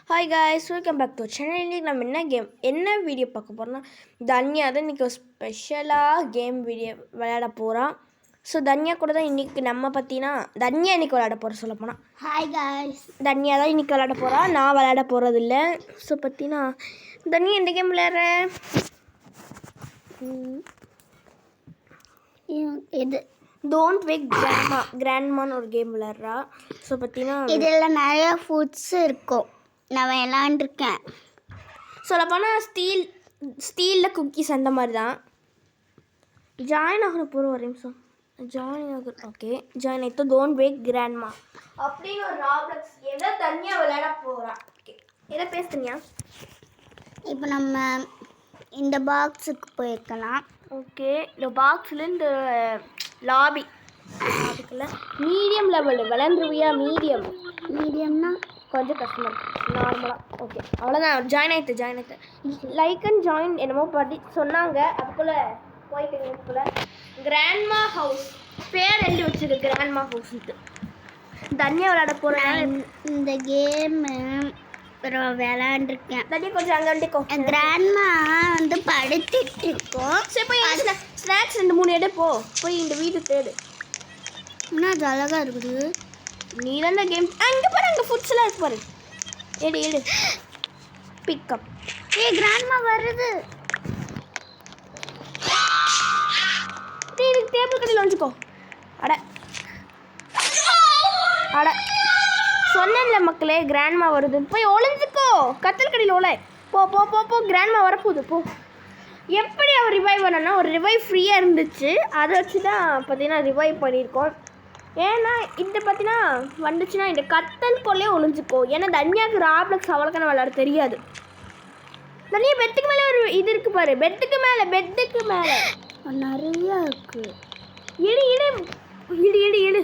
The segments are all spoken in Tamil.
Hi guys, welcome back to channel. இன்றைக்கி நம்ம என்ன வீடியோ பார்க்க போகிறோம்னா, தன்யா தான் இன்றைக்கி ஒரு ஸ்பெஷலாக கேம் வீடியோ விளையாட போகிறோம். ஸோ தன்யா கூட தான் இன்றைக்கி நம்ம பற்றினா தன்யா இன்றைக்கி விளையாட போகிறோம். சொல்ல போனால் ஹாய் காய்ஸ், தன்யா தான் இன்றைக்கி விளையாட போகிறா, நான் விளையாட போகிறது இல்லை. ஸோ பற்றினா தன்யா எந்த கேம் விளையாடுற? இது டோன்ட் வேக் கிராண்ட்மான்னு ஒரு கேம் விளையாடுறா. ஸோ பற்றினா இதில் நிறைய ஃபுட்ஸ் இருக்கும். நான் விளாண்டுருக்கேன். சொல்லப்போனால் ஸ்டீலில் குக்கீஸ் அந்த மாதிரி தான். ஜாயின் ஆகிற போகிற ஒரு நிமிஷம் ஜாயின் ஆகுற. ஓகே, ஜாயின் ஆகிட்டு டோன்ட் வேக் கிராண்ட்மா அப்படின்னு ஒரு ராப்ளக்ஸ் கேம் தான் தனியாக விளையாட போகிறா. ஓகே, எதை பேசுனியா? இப்போ நம்ம இந்த பாக்ஸுக்கு போயிருக்கலாம். ஓகே, இந்த பாக்ஸில் இந்த லாபிக்குள்ள மீடியம் லெவலு விளையாண்டுருவியா? மீடியம்னா கொஞ்சம் கஷ்டமாக இருக்குது, நார்மலாக. ஓகே, அவ்வளோதான். ஜாயின் ஆகிட்டு லைக் அண்ட் ஜாயின் என்னமோ படி சொன்னாங்க. அதுக்குள்ளே போயிட்டு இதுக்குள்ளே கிராண்ட்மா ஹவுஸ் பேர் எழுதி வச்சுருக்கு. கிராண்ட்மா ஹவுஸ்ன்ட்டு தனியாக விளையாட போகிறேன். இந்த கேமு விளையாண்டுருக்கேன். தனியாக கொஞ்சம் அங்கே வந்துட்டு கிராண்ட்மா வந்து படுத்துட்டு இருக்கோம். சரி, போய் ஸ்நாக்ஸ் 2-3 எடு. போய் இந்த வீடு தேடு. இன்னும் அது அழகாக இருக்குது. நீ தான் கேம் அங்கே பாரு, அங்கே ஃபுட்ஸ்லாம் இருக்கு பாரு. எடு பிக்கப். கிராண்ட்மா வருது. இதுக்கு டேபிள் கடையில் ஒழிச்சுக்கோ. அட சொன்னேன்ல மக்களே, கிராண்ட்மா வருது. போய் ஒளிஞ்சுக்கோ, கத்தல் கடையில் ஒலை. போ கிராண்ட்மா வரப்போகுது. போ. எப்படி அவர் ரிவைவ் பண்ணனா, ஒரு ரிவைவ் ஃப்ரீயாக இருந்துச்சு. அதை வச்சு தான் பார்த்தீங்கன்னா ரிவைவ் பண்ணியிருக்கோம். ஏன்னா இந்த பார்த்தீங்கன்னா வந்துச்சுன்னா இந்த கத்தல்குள்ளே ஒளிஞ்சுக்கோ. ஏன்னா தன்யாவுக்கு ராப்ளக்ஸ் அவ்வளோக்கான விளையாட தெரியாது. தனியாக பெட்டுக்கு மேலே ஒரு இது இருக்குது பாரு. பெட்டுக்கு மேலே நிறையா இருக்குது. இடு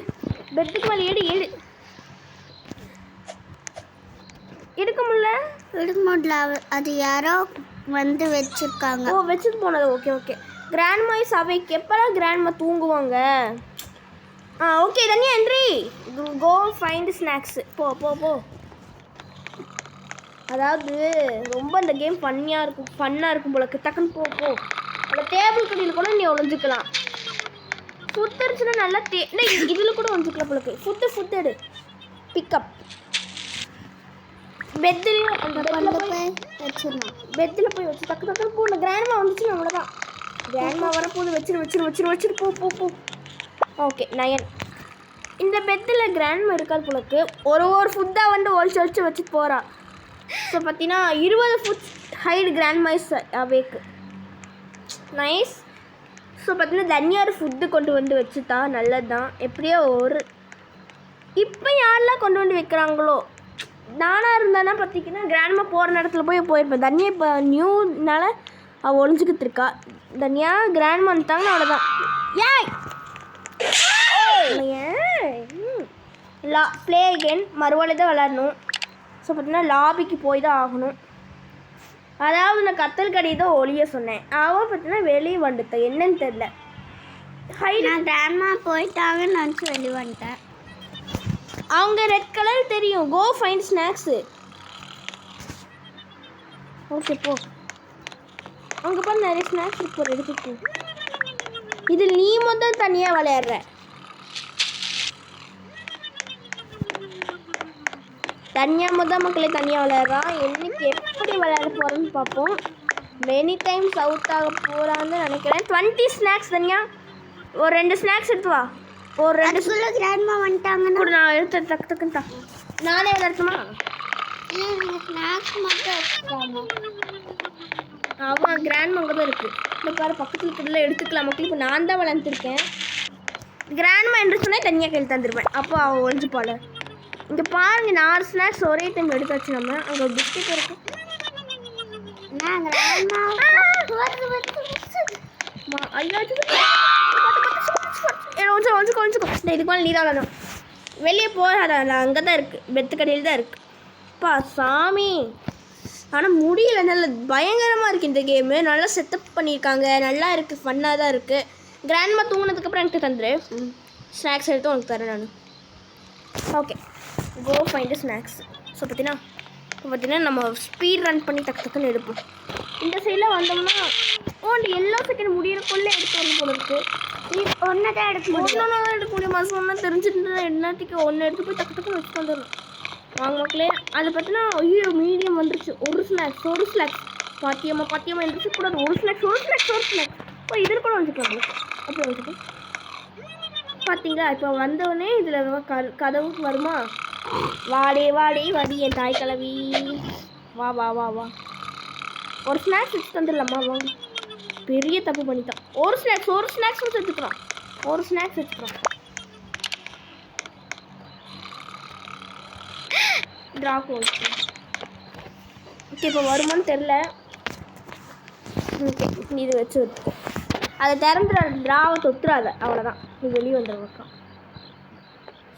பெட்டுக்கு மேலே எடு. எடுக்க முடியல. அது யாரோ வந்து வச்சுருக்காங்க. வச்சுட்டு போனது. ஓகே. Grandma is awake. எப்போலாம் கிராண்ட்மா தூங்குவாங்க? ஓகே தனியா என்ட்ரி. Go find snacks. போ. அதாவது ரொம்ப இந்த கேம் ஃபன்னாக இருக்கும் போலக்கு. டக்குன்னு போ. அந்த டேபிள் கடையில் கூட நீ ஒழிஞ்சிக்கலாம். ஃபுட் இருந்துச்சுன்னா நல்லா இதில் கூட ஒழிஞ்சிக்கலாம் போலக்கு. ஃபுட்டு எடு. பிக்கப். பெட்டில் போய் வச்சு டக்குன்னு போடல. கிராண்ட்மா வந்துச்சுன்னா அவ்வளோதான். கிராண்ட்மா வரப்போது. வச்சிரு. போ. ஓகே 9. இந்த பெட்டில் கிராண்ட்மா இருக்காது போலக்கு. ஒரு ஃபுட்டாக வந்து ஒழிச்சு வச்சுட்டு போகிறா. ஸோ பார்த்தீங்கன்னா 20 foods hide grandma is awake. Nice. So பார்த்தீங்கன்னா தனியார் ஃபுட்டு கொண்டு வந்து வச்சுட்டா நல்லது தான். எப்படியோ இப்போ யாரெல்லாம் கொண்டு வந்து வைக்கிறாங்களோ, நானாக இருந்தானா பார்த்தீங்கன்னா கிராண்ட்மா போகிற நேரத்தில் போயிருப்பேன். தனியா இப்போ நியூனால அவள் ஒழிஞ்சிக்கிட்டு இருக்கா. தனியா கிராண்ட்மா வந்துட்டாங்கன்னு அவ்வளோதான். Play again. மறுவாழை தான் விளாடணும். ஸோ பார்த்தீங்கன்னா லாபிக்கு போய் தான் ஆகணும். அதாவது நான் கத்தல் கடை தான் ஒளிய சொன்னேன். அவன் பார்த்தீங்கன்னா வெளியே வந்துட்டேன். என்னன்னு தெரில. நான் கிராண்ட்மா போயிட்டாங்கன்னு நினச்சி வெளியே வந்துட்டேன். அவங்க ரெட் கலர் தெரியும். கோ ஃபைண்ட் ஸ்நாக்ஸு. ஓகே போ. அங்கே போய் நிறைய ஸ்நாக்ஸ் இருக்கு, எடுத்துட்டு. இது நீ முதல் தனியாக விளையாடுற. தனியாக மக்களே தனியாக விளையாடுறான். என்னைக்கு எப்படி விளையாட போகிறோன்னு பார்ப்போம். மெனி டைம்ஸ் அவுட் ஆக போகிறான்னு நினைக்கிறேன். 20 ஸ்நாக்ஸ் தனியாக. ஒரு 2 ஸ்நாக்ஸ் எடுத்து வா. ஒரு 2 கிராண்ட்மா வந்துட்டாங்கன்னு கூட நான் எடுத்து டக்குன்னு தான். நானே எடுத்துமா? ஸ்நாக்ஸ் மட்டும் எடுத்துட்டாங்க. ஆமாம், கிராண்ட்மா அங்கே தான் இருக்குது. இந்த பாரு பக்கத்தில் இருக்கிறதுல எடுத்துக்கலாம் மக்கள். இப்போ நான் தான் விளையாண்டுருக்கேன். கிராண்ட்மா என்று சொன்னால் தனியாக கையில் தந்துருப்பேன். அப்போ அவள் ஒழிஞ்சுப்பாள். இங்கே பாருங்க, 4 ஸ்நாக்ஸ் ஒரே டைம் எடுத்தாச்சு. நம்ம அங்கே ஒரு பிஸ்கெட் இருக்கு. இதுக்கு மேலே நீ தான் விளாடணும். வெளியே போகாத, அங்கே தான் இருக்குது. பெத்து கடையில் தான் இருக்குது. அப்பா சாமி, ஆனால் முடியல. நல்ல பயங்கரமாக இருக்குது இந்த கேமு. நல்லா செட்டப் பண்ணியிருக்காங்க. நல்லா இருக்குது, ஃபன்னாக தான் இருக்குது. கிராண்ட்மா தூங்கினதுக்கப்புறம் எனக்கு தந்துரு. ஸ்நாக்ஸ் எடுத்து உனக்கு தரேன் நான். Okay, go find snacks. So பார்த்தீங்கன்னா இப்போ பார்த்தீங்கன்னா நம்ம ஸ்பீட் ரன் பண்ணி டக்குன்னு எடுப்போம். இந்த சைடில் வந்தோம்னா எல்லோ செகண்ட் முடியறக்குள்ளே எடுத்து வரணும் போல இருக்குது. நீ ஒன்று தான் எடுக்க முடியும். ஒன்று தான் எடுக்க முடியுமா? சொன்னால் தெரிஞ்சுட்டு என்னத்துக்கு ஒன்று எடுத்து போய் டக்குன்னு வச்சுட்டு வந்துடணும். வாங்க மக்களே. அதை பார்த்தீங்கன்னா ஐயோ மீடியம் வந்துருச்சு. ஒரு ஸ்நாக்ஸ் பாத்தியமாக எந்திரிச்சு கூடாது. ஒரு ஸ்நாக்ஸ் இப்போ இதில் கூட வந்துக்கலாம். அப்படி வந்துட்டு பார்த்தீங்களா? இப்போ வந்தோடனே இதில் கதவுக்கு வருமா? வாடி என் தாய் கிளவி. வா ஒரு ஸ்நாக்ஸ் வச்சு தந்துடலாமா? வாங்க. பெரிய தப்பு பண்ணிட்டான். ஒரு ஸ்நாக்ஸ் எடுத்துக்கலாம். Track okay. இப்போ வருமானு தெரில. இது வச்சு வச்சுக்கோ. அதை திறந்துட ட்ராவை தொத்துறாத, அவ்வளோதான். நீ வெளியே வந்துடுவான்.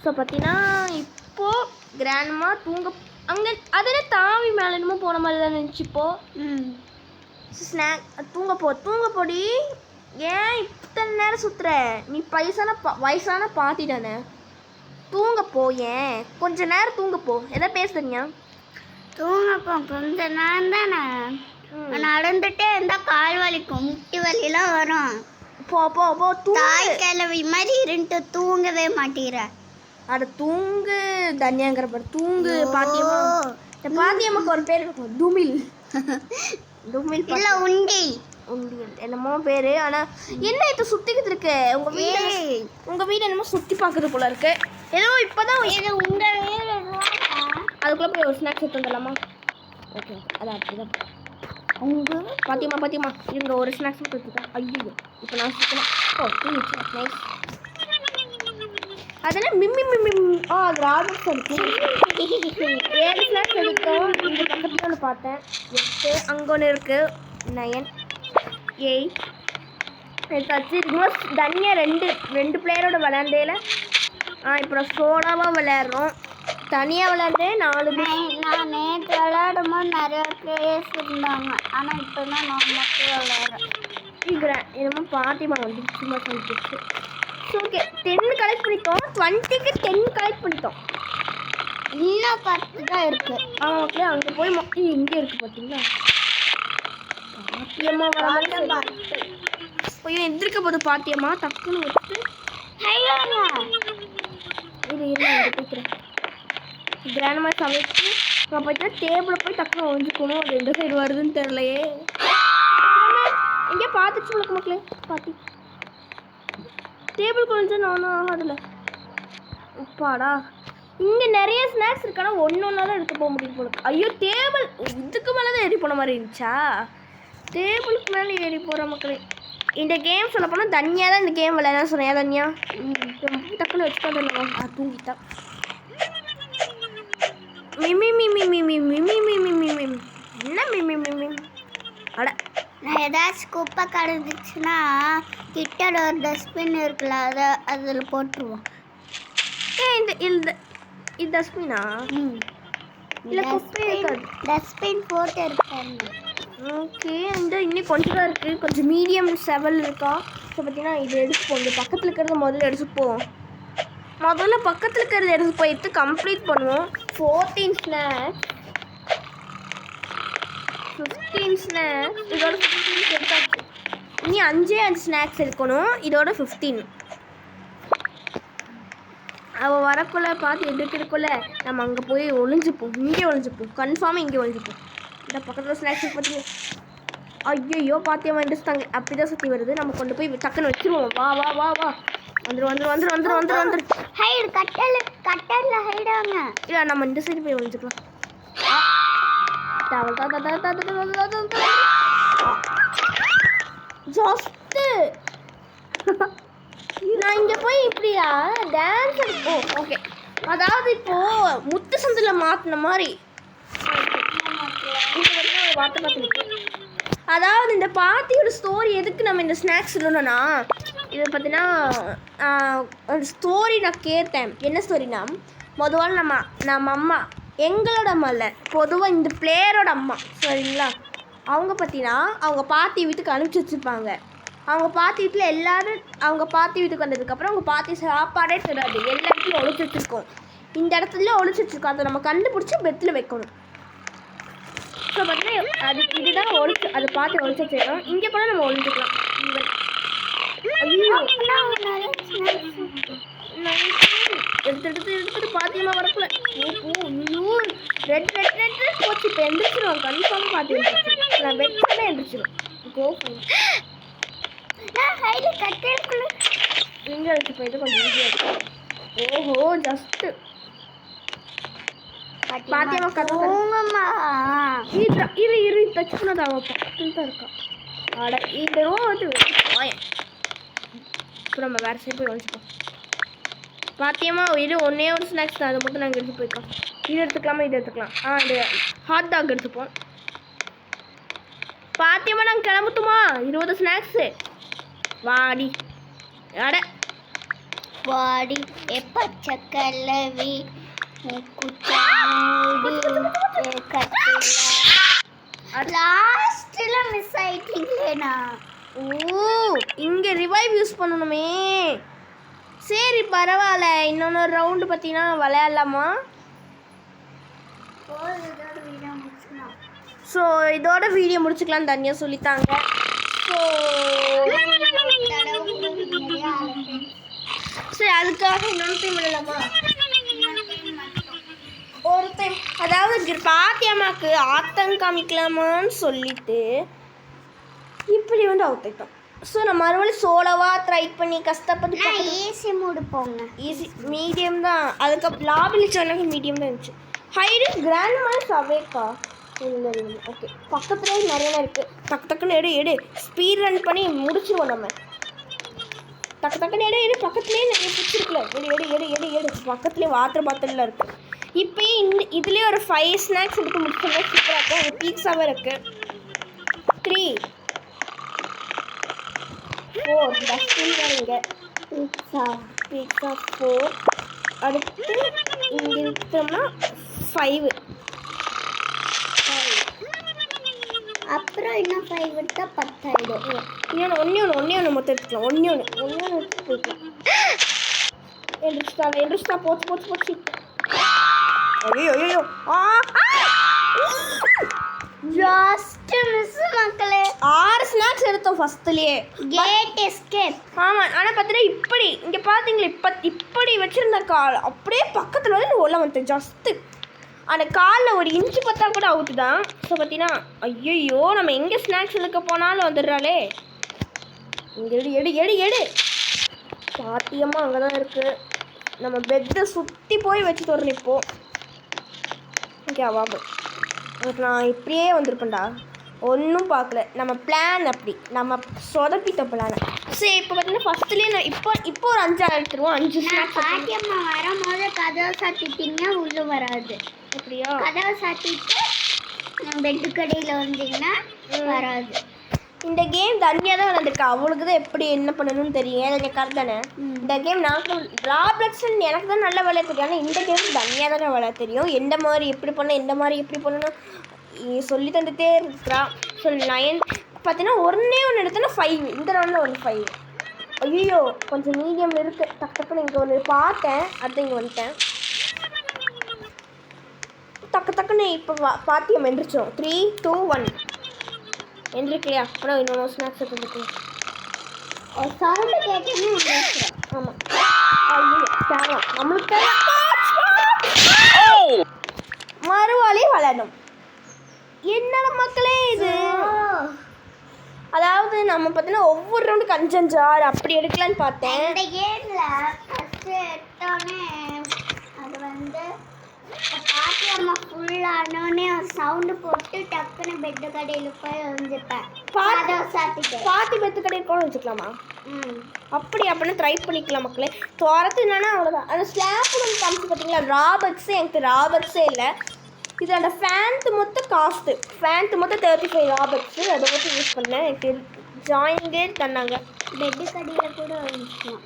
ஸோ பார்த்தீங்கன்னா இப்போது கிராண்ட்மா அங்கே அதில் தாவி மேலே என்னமோ போன மாதிரி தான் இருந்துச்சு. ஸ்நாக் தூங்க போடி. ஏன் இத்தனை நேரம் சுற்றுற? நீ வயசான பாட்டி தானே. தூங்கப்போ. ஏன் கொஞ்ச நேரம் தூங்கப்போ. எதாவது பேசுறீங்க? தூங்கப்போ கொஞ்ச நேரம் தானே. நடந்துட்டே இருந்தால் கால் வலிக்கும், முட்டி வலிலாம் வரும். போ தாய் கிழவி மாதிரி இருந்துட்டு தூங்கவே மாட்டேற. அட தூங்கு தன்யாங்கிற பாரு. தூங்கு பாத்தியம்மா. இந்த பாத்தியம்மாக்கு ஒரு பேர் இருக்கும், துமில். இல்ல உண்டி என்னமோ பேரு. ஆனா என்ன இப்ப சுத்திக்கிட்டு இருக்கு? உங்க வீடு என்னமோ சுத்தி பாக்குறது போல இருக்கு. ஏதோ இப்பதான் உங்க வீடு. அதுக்குள்ள போய் ஒரு ஸ்நாக்ஸ் எடுத்து வந்துடலாமா? ஓகே, அதான் அப்படிதான். உங்க பாத்தியம்மா இவங்க ஒரு ஸ்நாக்ஸ் கொடுத்துட்டா. ஐயோ இப்போ நான் சுத்தலாம். நைஸ். அதெல்லாம் அது ராபர்ட்ஸ் எடுத்து 7 ஸ்நாக்ஸ் எடுத்தோம். இந்த பக்கத்தில் ஒன்று பார்த்தேன் 8. அங்கே ஒன்று இருக்குது 9 8 எடுத்தாச்சு. இன்னும் தனியாக ரெண்டு பிளேயரோட விளையாண்டேல. இப்போ நான் சோடாவாக விளையாடுறோம். தனியாக விளையாண்டே 4 பேர். நான் நேற்று விளையாடும் போது நிறைய பிளேயர்ஸ் இருந்தாங்க. ஆனால் இப்போ தான் நான் மட்டும் விளையாடுறேன். என்னமோ பாட்டிமா வந்து சும்மா சொல்லிட்டு. ஓகே 10 கலெக்ட் பண்ணிட்டோம். 20க்கு 10 கலெக்ட் பண்ணிட்டோம். இன்னும் 10 தான் இருக்கு. ஓகே அங்கே போய் மக்கள் எங்கே இருக்குது பார்த்தீங்களா? பாட்டியம்மா போய் எந்திருக்க போது பாட்டியம்மா டக்குன்னு வச்சு போய்க்கிறேன். கிராண்டமாக சமைச்சு நான் போயிட்டா டேபிளை போய் டக்குன்னு ஒழிஞ்சுக்கணும். அது எந்த சைடு வருதுன்னு தெரிலையே. எங்கேயா பார்த்துச்சு உங்களுக்கு மக்களே? பாட்டி டேபிள் கொஞ்சம் நானும் ஆகாதுல்ல. உப்பாடா இங்கே நிறைய ஸ்நாக்ஸ் இருக்கானா ஒன்று தான் எடுத்து போக முடியும் போல. ஐயோ டேபிள் இதுக்கு மேலே தான் ஏறி போன மாதிரி இருந்துச்சா? டேபிளுக்கு மேலே ஏறி போகிற மக்களே. இந்த கேம் சொல்ல போனால் தனியாக தான் இந்த கேம் விளையாட சொன்னேன். தனியா டக்குன்னு வச்சுட்டு வந்துடலாம். தூங்கிட்டா என்ன அட நான் ஏதாச்சும் குப்பை கிடந்துச்சுன்னா கிட்ட ஒரு டஸ்ட்பின் இருக்குல்ல, அதில் போட்டுருவோம். இந்த டஸ்ட்பினா? இல்லை குப்பை இருக்காது. டஸ்ட்பின் போட்டு இருப்பேன். ஓகே இன்னும் கொஞ்சம் தான் இருக்குது. கொஞ்சம் மீடியம் செவல் இருக்கா. ஸோ பார்த்தீங்கன்னா இது எடுத்துப்போம். இந்த பக்கத்தில் இருக்கிறத முதல்ல எடுத்துப்போம். பக்கத்தில் இருக்கிறத எடுத்து போயிட்டு கம்ப்ளீட் பண்ணுவோம். 14 ஸ்நாக்ஸ் 15 ஸ்நாக்ஸ். இதோட 15 எடுத்தாச்சு. இனி 5 ஸ்நாக்ஸ் இருக்கணும். இதோட 15. அவள் வரக்குள்ள பார்த்து எடுக்கிறக்குள்ள நம்ம அங்கே போய் ஒளிஞ்சுப்போம். இங்கே ஒளிஞ்சுப்போம். கன்ஃபார்மாக இங்கே ஒளிஞ்சுப்போம். இந்த பக்கத்தில் ஸ்நாக்ஸ் பார்த்தீங்க. ஐயோ பாத்தியம்மா எடுத்துட்டாங்க. அப்படி தான் சுற்றி வருது. நம்ம கொண்டு போய் டக்குன்னு வச்சுருவோம். வா வந்துரு. ஹைடு கட்டலில் ஹைடாங்க. இல்லை நம்ம இந்த சைடு போய் ஒழிஞ்சுக்கலாம். ஜஸ்ட்டு நான் இங்கே போய் இப்படியா டான்ஸ் ஓகே. அதாவது இப்போது முத்து சந்தில் மாற்றின மாதிரி வார்த்தை பார்த்து. அதாவது இந்த பாட்டியோட ஸ்டோரி எதுக்கு நம்ம இந்த ஸ்நாக்ஸ் சொல்லணும்னா, இது பார்த்தீங்கன்னா ஒரு ஸ்டோரி நான் கேட்டேன். என்ன ஸ்டோரினா, முதல்ல நம்ம அம்மா எங்களோட அம்மா இல்லை, பொதுவாக இந்த பிளேயரோட அம்மா சரிங்களா, அவங்க பார்த்தீங்கன்னா அவங்க பாட்டி வீட்டுக்கு அனுப்பிச்சி வச்சுருப்பாங்க. அவங்க பாட்டி வீட்டில் எல்லோரும் அவங்க பாட்டி வீட்டுக்கு வந்ததுக்கப்புறம் அவங்க பாட்டி சாப்பாடே தராது. எல்லா இடத்துலையும் ஒழிச்சு வச்சுருக்கோம். இந்த இடத்துல ஒழிச்சு வச்சுருக்கோம். அதை நம்ம கண்டுபிடிச்சி பெட்டில் வைக்கணும். ஸோ பார்த்தீங்கன்னா அது இதுதான் ஒழிச்சு அதை பார்த்து ஒழிச்சு வச்சிடணும். இங்கே கூட நம்ம ஒழிஞ்சுக்கலாம். ஐயோ எடுத்துட்டு பாத்தியமா வரக்குள்ள ஐயோ ரெட் போச்சு. இப்போ எந்திரிச்சிருவாங்க கன்ஃபார்மாக பார்த்து நான் வெட்டினா எந்திரிச்சிடும். இங்கே எடுத்து போயிட்டு கொஞ்சம் ஈஸியாக இருக்கும். ஓஹோ ஜஸ்ட்டு பாத்தியமா கதவுமா இரு டச் பண்ணது அவன் பக்கத்தில் தான் இருக்கான். ஆட இந்த ரோ வந்து இப்போ நம்ம வேறு சைடு போய் ஒழிச்சுப்போம். பாத்தியமா இது ஒன்றே ஒரு ஸ்நாக்ஸ் தான், அதை மட்டும் நாங்கள் எடுத்து போயிருக்கோம். இது எடுத்துக்கலாமா இது எடுத்துக்கலாம். இந்த ஹாட் டாக் எடுத்துப்போம். பாத்தியமா நாங்கள் கிளம்புத்துமா 20 ஸ்நாக்ஸு வாடி அட வாடி பச்சை கலவி லாஸ்ட்ல மிஸ் ஆயிட்டீங்களேண்ணா. ஓ இங்கே ரிவைவ் யூஸ் பண்ணணுமே. சரி பரவாயில்ல, இன்னொன்று ரவுண்டு பார்த்தீங்கன்னா விளையாடலாமா? ஸோ இதோட வீடியோ முடிச்சுக்கலாம் தனியாக சொல்லித்தாங்க. ஸோ சரி அதுக்காக இன்னொரு டைம் விளையாடலாமா? ஒரு டைம் அதாவது பாத்தியம்மாக்கு ஆத்தம் காமிக்கலாமான்னு சொல்லிட்டு இப்படி வந்து அவுத்திட்டோம். ஸோ நான் மறுபடியும் சோலோவாக ட்ரை பண்ணி கஷ்டப்பட்டு ஈஸி மூடு போங்க. ஈஸி மீடியம் தான். அதுக்கப்புறம் லாபில் சொன்னாங்க மீடியம் தான் இருந்துச்சு. ஹைடு கிராண்ட் மாஸ் அவேக்கா இல்லை ஓகே பக்கத்துலேயே நிறைய இருக்குது. டக்குன்னு எடு ஸ்பீட் ரன் பண்ணி முடிச்சிருவோம் நம்ம. டக்குன்னு எடு பக்கத்துலேயே நிறைய பிடிச்சிருக்குல. எடு பக்கத்துலேயே வாட்டர் பாட்டிலில் இருக்குது. இப்போயே இதுலேயே ஒரு 5 ஸ்நாக்ஸ் எடுத்து முடிச்சிருந்தா சூப்பராக இருக்கும். அது பீட்சாவே இருக்குது. 3 4 டஸ்டின் வருங்க. பீட்சா 4 அடுத்து இங்கே எடுத்தோம்னா 5 அப்புறம் இன்னும் 5 எடுத்தா 10 ஆயிடும். ஒன்னே ஒன்று மொத்தம் எடுத்துக்கலாம். ஒன்னே ஒன்று எடுத்து போய்க்கலாம். எந்திரிச்சிட்டா போச்சு. ஐயோ ஜஸ்ட் மிஸ் மக்களே. 6 ஸ்நாக்ஸ் எடுத்தோம் ஃபர்ஸ்ட்லயே. Gate escape. ஆமா ஆனா பார்த்தீங்கன்னா இப்படி இங்க பாத்தீங்களா இப்படி வச்சிருந்த கால் அப்படியே பக்கத்துல வந்து உள்ள வந்துட்டு ஜஸ்ட் அந்த காலில் ஒரு இன்ச்சு பத்தா கூட அவுட்டு தான். ஸோ பார்த்தீங்கன்னா ஐயோ நம்ம எங்கே ஸ்நாக்ஸ் எடுக்க போனாலும் வந்துடுறாளே. இங்கே எடு சாத்தியமாக அங்கே தான் இருக்குது. நம்ம பெட்டை சுற்றி போய் வச்சுட்டு வரணும் இப்போது. ஓகே அவாபு நான் இப்படியே வந்திருப்பேன்டா. ஒன்றும் பார்க்கல. நம்ம பிளான் அப்படி நம்ம சொதப்பிட்ட பிளானை. சரி இப்போ பார்த்தீங்கன்னா ஃபஸ்ட்லேயே நான் இப்போ ஒரு 5 எடுத்துருவோம். 5 ஸ்நாக்ஸ். பாட்டியம்மா வரும்போது கதவை சாத்திட்டீங்க உள்ளே வராது. அப்படியா? கதவை சாத்திட்டு பெட்டு கடையில் வந்தீங்கன்னா வராது. இந்த கேம் தனியாக தான் விளையாண்டுருக்கா. அவளுக்கு தான் எப்படி என்ன பண்ணணும்னு தெரியும். ஏன் கரெக்ட் தானே? இந்த கேம் நான் ராப்ளக்ஸ் எனக்கு தான் நல்லா விளையாட தெரியும். ஆனால் இந்த கேம் தனியாக தானே விளையாட தெரியும். எந்த மாதிரி எப்படி பண்ணணும் சொல்லி தந்துட்டே இருக்கிறா. ஸோ 9 பார்த்தீங்கன்னா ஒன்று எடுத்தோன்னா 5. இந்த ரவுண்டில் ஒரு 5. ஐயோ கொஞ்சம் மீடியமில் இருக்குது. டக்குன்னு இங்கே ஒன்று பார்த்தேன். அடுத்து இங்கே வந்துட்டேன். டக்குன்னு இப்போ பாத்தியம் எந்திரிச்சோம். 3 2 1 எந்திரிக்கலையா? அப்புறம் இன்னொன்று ஸ்நாக்ஸ் எடுத்துருக்கு. சவுண்டு கேட்டீங்கன்னா ஆமாம் ஐயோ தேவை நம்மளுக்கு மறுவாளி விளையாடும். என்னோட மக்களே இது அதாவது நம்ம பார்த்தீங்கன்னா ஒவ்வொரு ரவுண்டுக்கு 5 6 அப்படி எடுக்கலான்னு பார்த்தேன். இந்த கேமில் ஃபஸ்ட்டு எடுத்தோடனே அது வந்து பாட்டியம்மா ஃபுல்லானோடனே சவுண்டு போட்டு டக்குன்னு பெட்டு கடையில் போய் வந்துட்டேன். பாட்டி பெட்டு கடையில் போன வச்சுக்கலாமா? அப்படின்னா ட்ரை பண்ணிக்கலாம் மக்களே. துரத்து என்னன்னா அவ்வளோதான். அந்த ஸ்லாப்பு நம்ம காமிச்சு பார்த்தீங்களா ராபர்ட்ஸே எனக்கு ராபர்ட்ஸே இல்லை. இது அந்த ஃபேன்ட்டு மொத்தம் காஸ்ட்டு. ஃபேன்ட்டு மொத்தம் 35 ராபர்ட்ஸு. அதை மட்டும் யூஸ் பண்ணேன். எனக்கு ஜாயிங்கே தந்தாங்க. பெட்டு கடையில் கூட ஒழிஞ்சிக்கலாம்.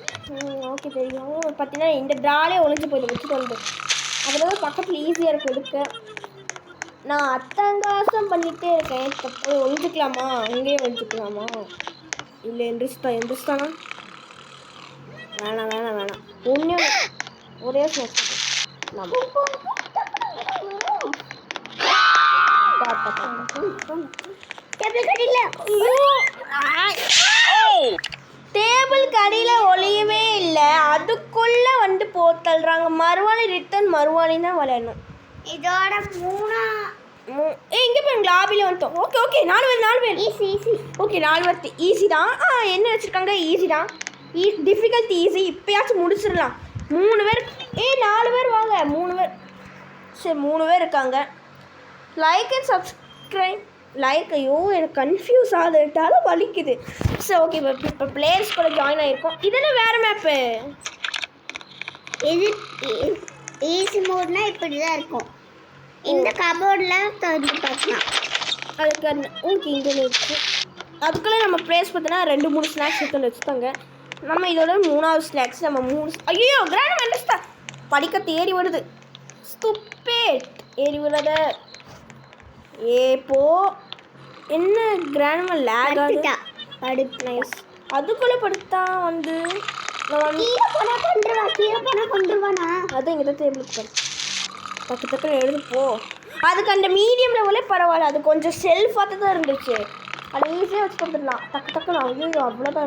ஓகே தெரியும். பார்த்தீங்கன்னா இந்த ட்ராலே ஒழிஞ்சு போயிட்டு வச்சுட்டு வந்து அதில் பக்கத்தில் ஈஸியாக இருக்கும் எடுக்க. நான் அத்தங்காசம் பண்ணிகிட்டே இருக்கேன். தப்பு ஒழிஞ்சிக்கலாமா? அங்கேயே ஒழிஞ்சிக்கலாமா? இல்லை எந்திரிச்சிட்டானா? வேணாம் ஒன்றே ஒரே ஸ்நாக்ஸ் டேபிள் கடியில டேபிள் கடியில் ஒளியவே இல்லை, அதுக்குள்ளே வந்து போத்தல்றாங்க. மறுவாணி ரிட்டன் மறுவாணி தான் விளையாடணும். இதோட மூணா இங்கே போய் லாபியில் வந்துட்டோம். ஓகே ஓகே 4 பேர் ஈஸி ஈஸி. ஓகே 4 பேர் ஈஸி தான். என்ன வச்சுருக்காங்க, ஈஸி தான். டிஃபிகல்ட் ஈஸி, இப்போயாச்சும் முடிச்சிடலாம். 3 பேர் 4 பேர் வாங்க. 3 பேர் சரி 3 பேர் இருக்காங்க. Like and subscribe. லைக் ஐயோ எனக்கு கன்ஃபியூஸ் ஆகுதுட்டாலும் வலிக்குது. சரி ஓகே இப்போ பிளேயர்ஸ் கூட ஜாயின் ஆகிருக்கோம். இதெல்லாம் வேறு மேப்பு. இது ஈஸி மோட்னா இப்படி தான் இருக்கும். இந்த கபோர்டில் திறந்து பார்க்கலாம். அதுக்கு ஓகே இங்கே இருக்குது. அதுக்குள்ளே நம்ம ப்ளேஸ் பார்த்தோன்னா 2-3 ஸ்நாக்ஸ் இருக்குன்னு வச்சுக்கோங்க. நம்ம இதோட 3வது ஸ்நாக்ஸ் நம்ம 3 ஐயோ கிராண்ட் மெண்டஸ்டா படிக்க தேடி வருது. ஸ்டூபிட் ஏறி விடாத. போ என்ன கிராண்ட் லேக் ஆகுது. நைஸ். அதுக்குள்ளே படுத்தா வந்து கீழே போனால் கொண்டுருவானா? அது இங்கே தான் டேபிளுக்கு படு. டக்குன்னு எழுது போ. அதுக்கு அந்த மீடியம் லெவலே பரவாயில்ல, அது கொஞ்சம் செல்ஃபாக தான் இருந்துச்சு. அது ஈஸியாக வச்சு கொடுத்துடலாம். டக்குன்னு ஐயோ அவ்வளோதான்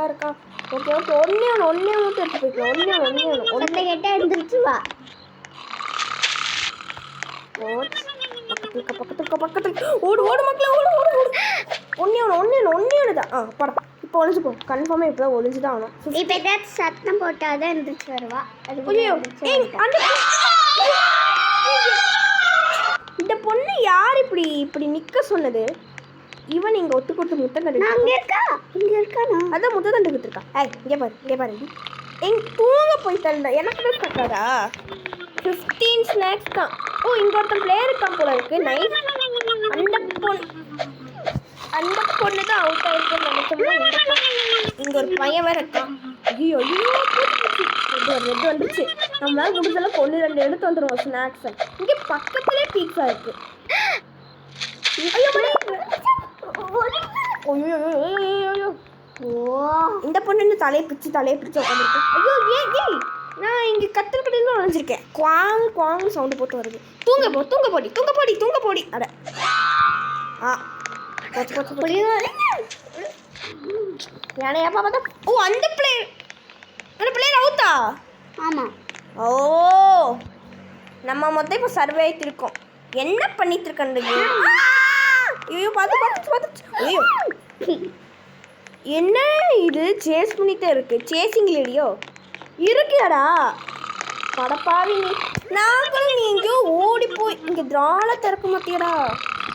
இருக்கா. ஓகே ஒன்றே மட்டும் எடுத்து போய்க்கலாம். ஒன்றை கேட்டால் எழுந்திரிச்சு வா. பக்கத்துல ஓடு மக்களே ஓடு. ஒன்னே தான். படம் இப்போ ஒழிஞ்சு போ. கன்ஃபார்மாக இப்போ தான் ஒழிஞ்சு தான் ஆகணும். இப்போ ஏதாச்சும் சத்தம் போட்டால் தான் எழுந்திரிச்சு வருவா. இந்த பொண்ணு யார் இப்படி நிற்க சொன்னது? இவன் இங்கே ஒத்து கொடுத்து முட்டை தண்டு. இங்கே இருக்கானா? அதான் முட்டை தண்டு கொடுத்துருக்கான். இங்கே பாரு தூங்க போயிட்டா. எனக்கு தான் கட்டாதா? 15 ஸ்நாக்ஸ் தான். இங்கே ஒருத்தன் பிளேயர் இருக்கான் போல இருக்கு. நைஸ். அந்த பொண்ணு தான் அவுட் ஆகிருக்குன்னு நினைச்சோம்னா இங்கே ஒரு பையன் வேறு இருக்கான். ஐயோ ரெட் வந்துருச்சு. நம்மளால முடிஞ்சளவுக்கு 1-2 எடுத்து வந்துடுவோம் ஸ்நாக்ஸை. இங்கே பக்கத்துலேயே பீட்சா இருக்கு. இந்த பொண்ணு இன்னும் தலையை பிடிச்சி உட்காந்துருக்கு. ஐயோ ஏய் நான் இங்கே கத்தல் கடையில் நுழைஞ்சிருக்கேன். குவாங்கு சவுண்டு போட்டு வருது. தூங்க போடி. அட யானையாப்பா பார்த்தா அந்த பிளேயர் அவுத்தா? ஆமாம். நம்ம மொத்தம் இப்போ சர்வே ஆகிட்டு என்ன பண்ணிட்டு இருக்கேன்? ஐயோ பார்த்து ஐயோ என்ன இது சேஸ் பண்ணிட்டே இருக்கு. சேசிங் இல்லையோ இருக்கியாடா படப்பாவி. நாங்களும் நீ எங்கேயோ ஓடி போய் இங்கே திரால திறக்க மாட்டியடா.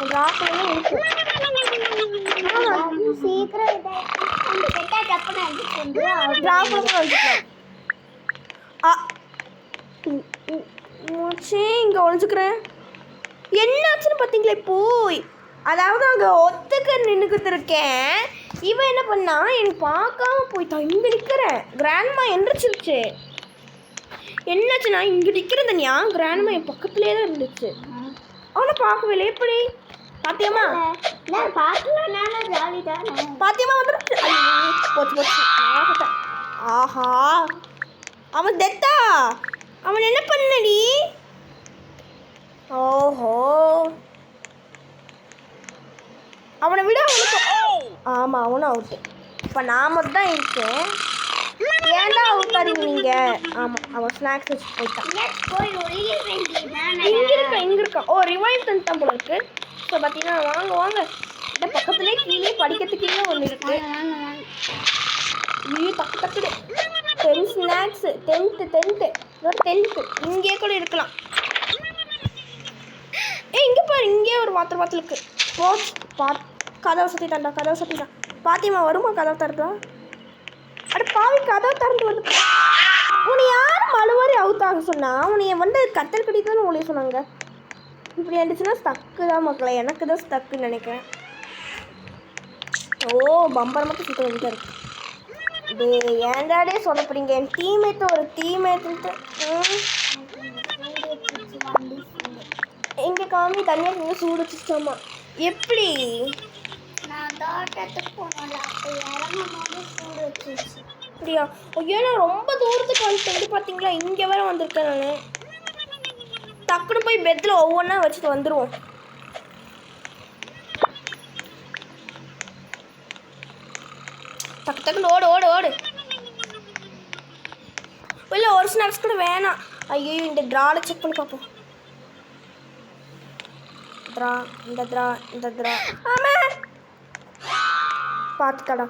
திராக்கெல்லாம் இருக்கு. சீக்கிரம் இங்கே ஒழிச்சுக்கிறேன். என்னாச்சுன்னு பார்த்தீங்களே போய். அதாவது அங்கே ஒத்துக்க நின்றுக்கிட்டு இருக்கேன். இவன் என்ன பண்ணா எனக்கு பார்க்காம போயிட்டான். இங்கே நிற்கிறேன். கிராண்ட்மா எந்திரிச்சிருச்சு. என்னாச்சுன்னா இங்கே நிற்கிறதுனியா கிராண்ட்மா என் பக்கத்துலேயே தான் இருந்துச்சு. அவனை பார்க்கவே இல்லை. எப்படி பாத்தியம்மா வந்துருச்சு. போச்சு. ஆஹா அவன் தெத்தா. அவன் என்ன பண்ணடி? ஓஹோ அவனை விட அவனுக்கு. ஆமாம் அவனும் அவுட்டு. இப்போ நான் மட்டும் தான் இருக்கேன். ஏன்டா அவுட் ஆறீங்க நீங்கள்? ஆமாம் அவன் ஸ்நாக்ஸ் வச்சு போயிட்டான். இங்கே இருக்கான். ரிவைவ் பண்ணிட்டான் போல இருக்கு. ஸோ பார்த்தீங்கன்னா வாங்க இந்த பக்கத்துலேயே கீழே படிக்கிறதுக்கு கீழே ஒன்று இருக்கு. ஐயோ பக்கத்துல 10 ஸ்நாக்ஸு. டென்த்து இங்கே கூட இருக்கலாம். இங்கே பாரு இங்கே ஒரு வாட்டர் பாட்டில் இருக்கு. கதவை சத்திட்டான். பாத்தியம்மா வருமா கதவை திறந்தா? அட பாவி கதவை திறந்து வந்து உன்னை யார் மறுவாரி அவுத்தாக சொன்னா? உன்னைய வந்து கத்தல் கடிதான்னு உங்களை சொன்னாங்க. இப்படி இருந்துச்சுன்னா ஸ்டக்கு தான் மக்களே. எனக்கு தான் ஸ்டக்குன்னு நினைக்கிறேன். பம்பர் மட்டும் சுத்த வேண்டியதாக இருக்கு. ஏன்டாடே சொல்லப்படுறீங்க? என் டீம்மேட்டு ஒரு டீம்மேட்டு எங்கே காமி தனியாக இங்கே சூடு வச்சுட்டோமா? எப்படி அப்படியா? ஐயோ நான் ரொம்ப தூரத்துக்கு வந்துட்டு பார்த்தீங்களா? இங்கே வேற வந்திருக்கேன் நான். டக்குன்னு போய் பெட்டில் ஒவ்வொன்றா வச்சுட்டு வந்துடுவோம். டக்கு டக்குன்னு ஓடு ஓடு ஓடு. இல்லை ஒரு ஸ்நாக்ஸ் கூட வேணாம். ஐயோ இந்த ட்ராவில் செக் பண்ணி பார்ப்போம். ட்ரா இந்த ட்ரா ஆமாம் பார்த்துக்கடா.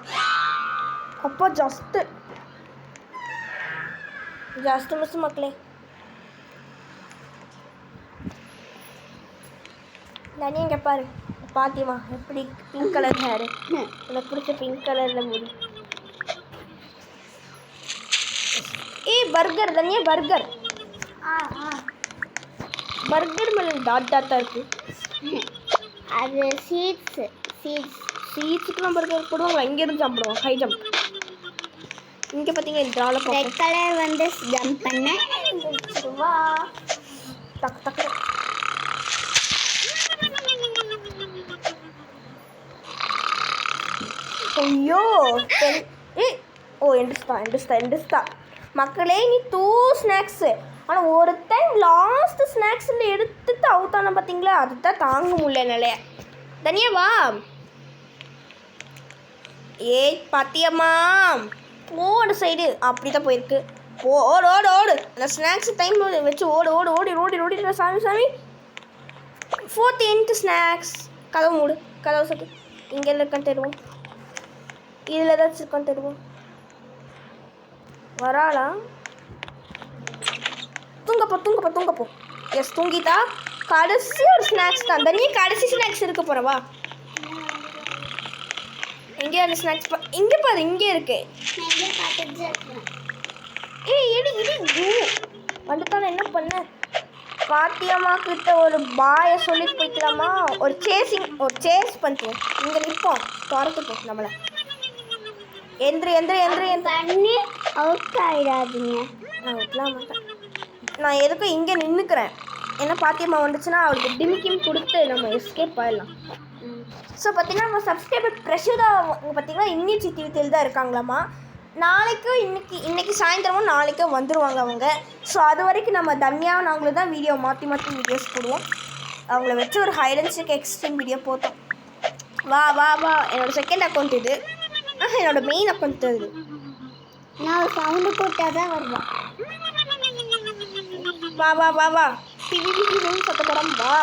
அப்போ ஜஸ்ட்டு மிஸ் மக்களே. நானே இங்கே பாரு பாத்தியமா எப்படி பிங்க் கலர் ஹேரு, எனக்கு பிடிச்ச பிங்க் கலரில் முடி. பர்கர் தனியா பர்கர் மேலே டாட்டாக இருக்குது. அது சீட்ஸுக்குலாம் பர்கர் போடுவாங்க. இங்கேருந்து சாப்பிடுவோம் ஹை ஜம்ப். இங்கே பார்த்தீங்கன்னா இந்த ட்ராவில் ரெட் கலர் வந்து ஜம்ப் பண்ணேன். வா டக்கு டக்கு. ஐயோ எண்டுஸ்தா மக்களே. நீ 2 ஸ்நாக்ஸு ஆனால் ஒரு டைம் லாஸ்ட் ஸ்நாக்ஸில் எடுத்துட்டு அவுத்தானே பார்த்தீங்களா, அதுதான் தாங்க முடியல நிலைய. தனியா வா. பாத்தியம்மா போடு சைடு அப்படி தான் போயிருக்கு. ஓடு ஓடு ஓடு. அந்த ஸ்நாக்ஸ் டைம் வச்சு ஓடு ஓடு ஓடி ஓடி ஓடி சாமி. 4th end snacks. கதவு மூடு, கதவு சட்டு. இங்கே இருக்கான்னு தருவோம், இதில் ஏதாச்சும் இருக்கான்னு தருவோம். வராளா? தூங்கப்போ. எஸ் தூங்கிட்டா. கடைசி ஒரு ஸ்நாக்ஸ் தான். தனியே கடைசி ஸ்நாக்ஸ் இருக்க போகிறவா. எங்கே அந்த ஸ்நாக்ஸ் இங்கே பாரு, இங்கே இருக்கு. வந்துட்டான என்ன பண்ண? பாத்தியம்மா கிட்ட ஒரு பாயை சொல்லிட்டு போய்க்கலாமா? ஒரு சேஸ் பண்ணிட்டு இங்கே நிற்போம். துரத்துப்போம் நம்மளை. எந்திரி பண்ணி அவுட் ஆகிடாதீங்க. நான் விட்டலாம் மாட்டேன். நான் எதுக்கும் இங்கே நின்றுக்கிறேன். ஏன்னா பாத்தியம்மா வந்துச்சுன்னா அவளுக்கு டிமிக்கிம் கொடுத்து நம்ம எஸ்கேப் ஆகிடலாம். ஸோ பார்த்தீங்கன்னா நம்ம சப்ஸ்கிரைபர் பிரஷுதா பார்த்தீங்கன்னா இன்னும் சித்திவித்தில் தான் இருக்காங்களாம்மா. நாளைக்கும் இன்னைக்கு சாயந்தரமும் நாளைக்கும் வந்துடுவாங்க அவங்க. ஸோ அது வரைக்கும் நம்ம தன்யா நாங்களும் தான் வீடியோ மாற்றி வீடியோஸ் போடுவோம். அவங்கள வச்சு ஒரு hide and seek extreme video போட்டோம். வா என்னோடய செகண்ட் அக்கௌண்ட் இது. என்னோடய மெயின் அக்கௌண்ட் இது. நான் சவுண்டு போட்டால் தான் வருவான். வா சத்தப்படம் வா.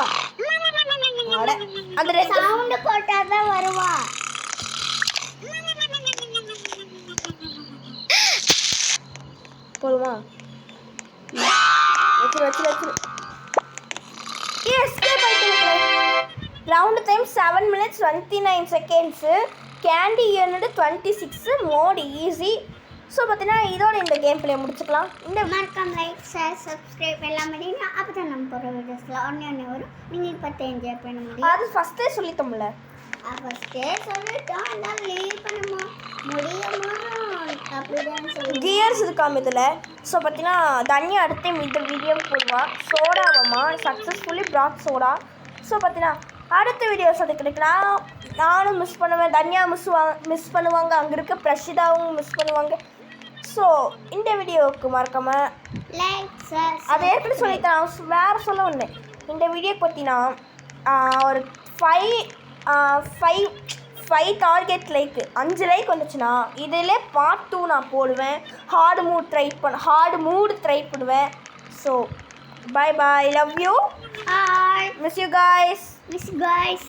அந்த சவுண்டு போட்டால் தான் வருவா. போதுமா? வச்சு round time 7 minutes 29 seconds. Candy என்னோட 26. Mode easy. ஸோ பார்த்தீங்கன்னா இதோட இந்த கேம் பிளே முடிச்சுக்கலாம். இந்த மறக்காம லைக் ஷேர் சப்ஸ்கிரைப் எல்லாம் பண்ணிங்கன்னா அப்போ தான் நம்ம போகிற வீடியோஸில் ஒன்று வரும். நீங்கள் இப்போ என்ஜாய் பண்ண முடியும். அது ஃபஸ்ட்டே சொல்லிட்டோம்ல. ஃபஸ்ட்டே சொல்லிட்டோம். எல்லாம் லீவ் பண்ணுமா முடியுமா அப்படிதான் சொல்லி கியர்ஸ் இருக்காம இதில். ஸோ பார்த்தீங்கன்னா தனியாக அடுத்த இந்த வீடியோ போடுவா. சோடாவம்மா சக்ஸஸ்ஃபுல்லி ப்ராட் சோடா. ஸோ பார்த்தீங்கன்னா அடுத்த வீடியோஸ் அது கிடைக்கலாம். நானும் மிஸ் பண்ணுவேன், தனியாக மிஸ் பண்ணுவாங்க, அங்கே இருக்க பிரஷிதாவும் மிஸ் பண்ணுவாங்க. ஸோ இந்த வீடியோவுக்கு மறக்காமல் லைக் அதை ஏற்கனவே சொல்லித்தேன். வேறு சொல்ல வந்தேன். இந்த வீடியோக்கு பார்த்தீங்கன்னா ஒரு 5 டார்கெட் லைக் 5 லைக் வந்துச்சுன்னா இதில் பார்ட் 2 நான் போடுவேன். ஹார்டு மூட் ட்ரை பண்ணுவேன். So bye love you. Hi. Miss you guys.